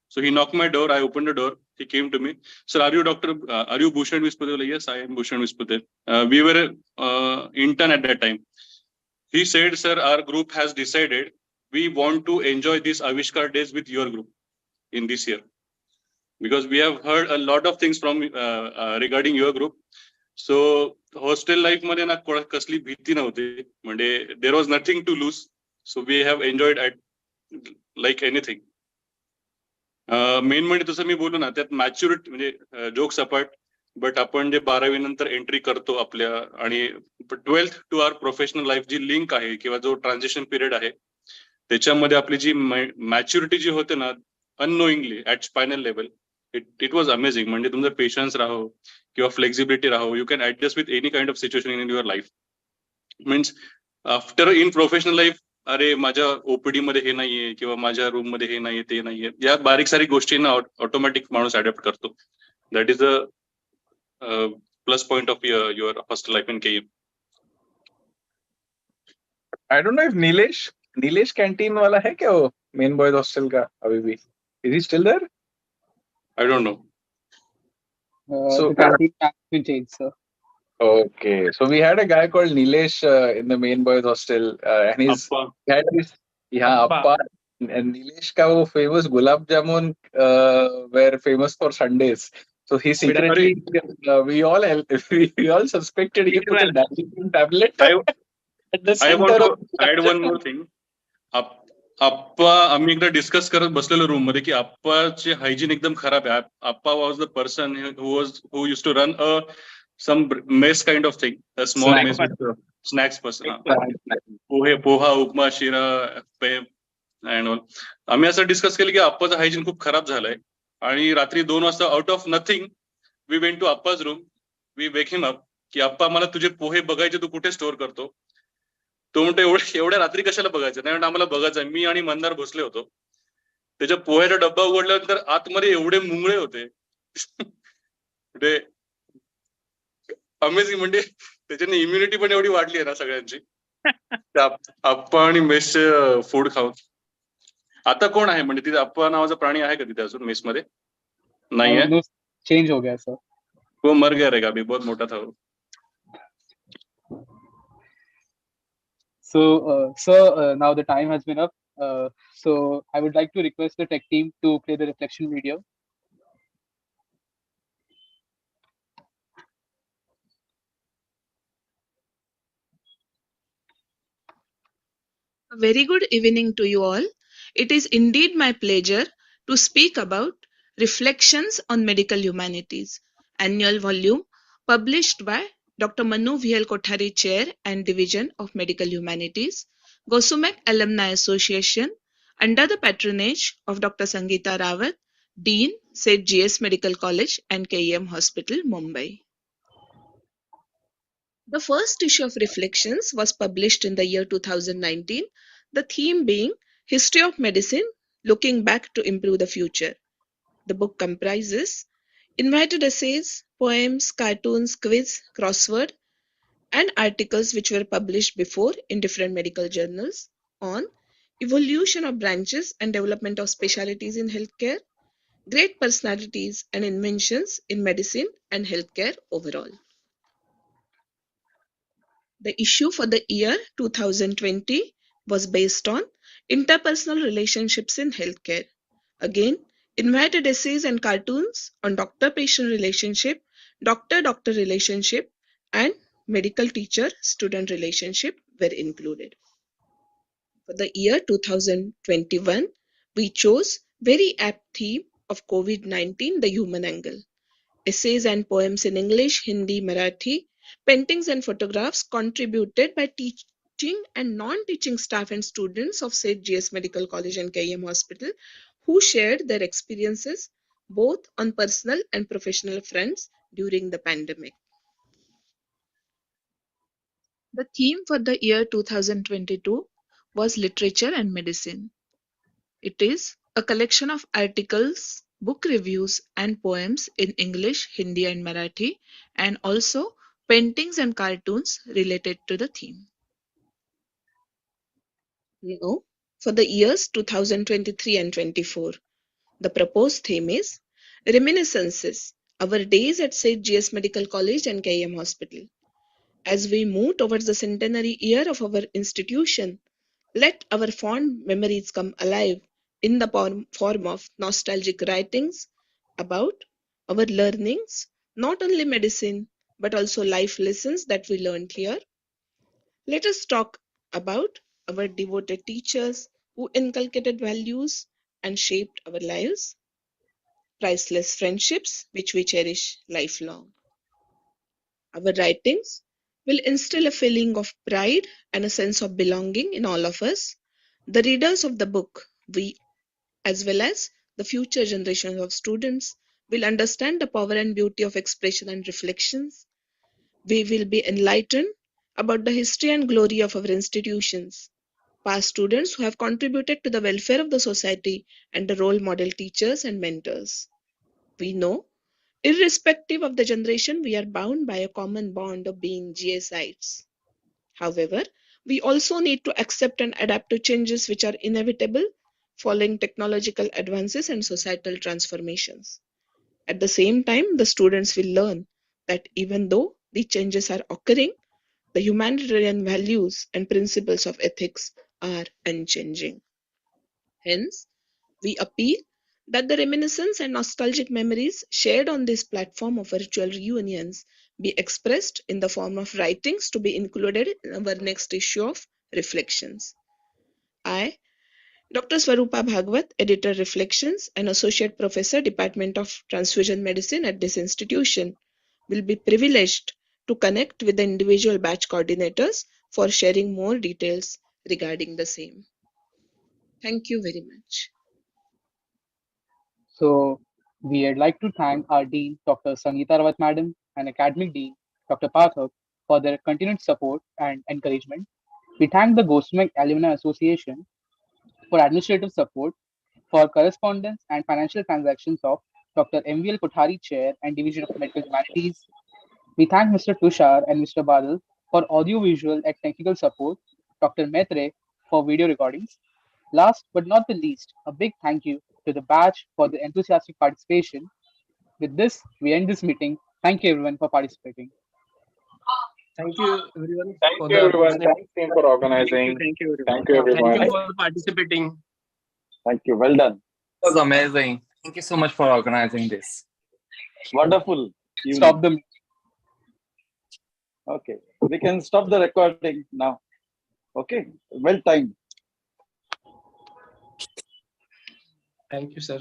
so he knocked my door. I opened the door. He came to me. Sir, are you Doctor? Are you Bhushan Vispute? Like, yes, I am Bhushan Vispute. We were intern at that time. He said, sir, our group has decided we want to enjoy these Avishkar days with your group in this year, because we have heard a lot of things from regarding your group. So hostel life मध्ये ना कसली भीती नव्हती. म्हणजे there was nothing to lose. So we have enjoyed at like anything. Main म्हणजे तसं मी बोलू ना, त्यात मॅच्युरिटी म्हणजे जोक्स अपार्ट, बट आपण जे 12वी नंतर एंट्री करतो आपल्या, आणि 12th to our professional life जी लिंक आहे किंवा जो ट्रान्झिशन पिरियड आहे, त्याच्यामध्ये आपली जी मॅच्युरिटी जी होते ना, unknowingly at spinal level, it was amazing. म्हणजे तुमचं पेशन्स राहो किंवा फ्लेक्झिबिलिटी राहो, you can adjust with any kind of situation in your life. Means after in professional life, अरे माझ्या ओपीडी मध्ये हे नाहीये किंवा माझ्या रूम मध्ये हे नाहीये ते नाहीये, या बारीक सारीक गोष्टींना ऑटोमॅटिक माणूस अडॅप्ट करतो. That is a plus point of your hostel life in KM. I don't know if Nilesh canteen वाला है क्या वो मेन बॉयज हॉस्टल का अभी भी? Is he still there? I don't know. So The canteen has been changed, sir. okay, so we had a guy called Nilesh in the main boys hostel, and he had this, Appa. And Nilesh ka wo famous gulab jamun were famous for Sundays. So he secretly, we all suspected he put a diazepam tablet at the I center want to of add one more thing. आप्पा, आम्ही एकदा discuss करत बसलेलो room मध्ये की आप्पाचे hygiene एकदम खराब आहे. Appa was the person who use to run some mess kind of thing, a small mess with snacks person. Poha, upma, sheera, and all. आम्ही असं डिस्कस केलं की आप्पाचं हायजीन खूप खराब झालंय. आणि रात्री 2 वाजता out of nothing we went to Appa's room. We wake him up की आप्पा मला तुझे पोहे बघायचे, तू कुठे स्टोअर करतो? तो म्हणतो एवढ्या रात्री कशाला बघायचं? नाही म्हणतो आम्हाला बघायचं. मी आणि मंदार बसले होतो. त्याच्या पोह्याचा डब्बा उघडल्यानंतर आतमध्ये एवढे मुंगळे होते. म्हणजे अमेझिंग. म्हणजे त्याच्याने इम्युनिटी पण एवढी वाढली आहे ना सगळ्यांची, आप्पा आणि मेसचे फूड खाऊन. आता कोण आहे म्हणजे तिथे? आप्पा नावाचा प्राणी आहे का तिथे अजून मेस मध्ये? नाही आहे, चेंज हो गया सर. वो मर गया रहेगा अभी, बहुत मोटा था वो. So, sir, now the time has been up. So I would like to request the tech team to play the reflection video. A very good evening to you all. It is indeed my pleasure to speak about Reflections on Medical Humanities, annual volume published by Dr.M.V.L.Kothari, Chair and Division of Medical Humanities, Gosumec Alumni Association, under the patronage of Dr. Sangeeta Rawat, Dean, St. GS Medical College and KEM Hospital, Mumbai. The first issue of Reflections was published in the year 2019, the theme being History of Medicine, Looking Back to Improve the Future. The book comprises invited essays, poems, cartoons, quiz, crossword, and articles which were published before in different medical journals on evolution of branches and development of specialties in healthcare, great personalities and inventions in medicine and healthcare overall. The issue for the year 2020 was based on interpersonal relationships in healthcare. Again, invited essays and cartoons on doctor-patient relationship, doctor-doctor relationship, and medical teacher-student relationship were included. For the year 2021, we chose very apt theme of COVID-19, the human angle. Essays and poems in English, Hindi, Marathi, paintings and photographs contributed by teaching and non-teaching staff and students of St. G.S. Medical College and KM Hospital who shared their experiences both on personal and professional fronts during the pandemic. The theme for the year 2022 was literature and medicine. It is a collection of articles, book reviews, and poems in English, Hindi, and Marathi, and also paintings and cartoons related to the theme. Now, for the years 2023 and 24, the proposed theme is Reminiscences, Our Days at St. G.S. Medical College and KM Hospital. As we move towards the centenary year of our institution, let our fond memories come alive in the form of nostalgic writings about our learnings, not only medicine, but also life lessons that we learned here. Let us talk about our devoted teachers who inculcated values and shaped our lives, priceless friendships which we cherish lifelong. Our writings will instill a feeling of pride and a sense of belonging in all of us, the readers of the book. We, as well as the future generations of students, will understand the power and beauty of expression and reflections. We will be enlightened about the history and glory of our institutions, past students who have contributed to the welfare of the society, and the role model teachers and mentors. We know, irrespective of the generation, we are bound by a common bond of being GSites. However, we also need to accept and adapt to changes which are inevitable following technological advances and societal transformations. At the same time, the students will learn that even though the changes are occurring, the humanitarian values and principles of ethics are unchanging. Hence, we appeal that the reminiscence and nostalgic memories shared on this platform of virtual reunions be expressed in the form of writings to be included in our next issue of Reflections. I, Dr. Swarupa Bhagwat, Editor Reflections and Associate Professor, Department of Transfusion Medicine at this institution, will be privileged to connect with the individual batch coordinators for sharing more details regarding the same. Thank you very much. So we'd like to thank our Dean, Dr. Sangeeta Rawat Madam, and Academic Dean, Dr. Pathak, for their continued support and encouragement. We thank the Gosumec Alumni Association for administrative support, for correspondence and financial transactions of Dr. M.V.L.Kothari, Chair and Division of Medical Humanities. We thank Mr. Tushar and Mr. Badal for audiovisual and technical support, Dr. Maitre for video recordings. Last but not the least, a big thank you to the batch for the enthusiastic participation. With this, we end this meeting. Thank you everyone for participating. Thank you everyone Thank for you, the everyone. Thanks, team, for organizing. Thank you, everyone. Thank you, everyone. Thank you for participating. Thank you. Well done. It was amazing. Thank you so much for organizing this. Wonderful. Stop the. Okay. We can stop the recording now. Okay. Well timed. Thank you, sir.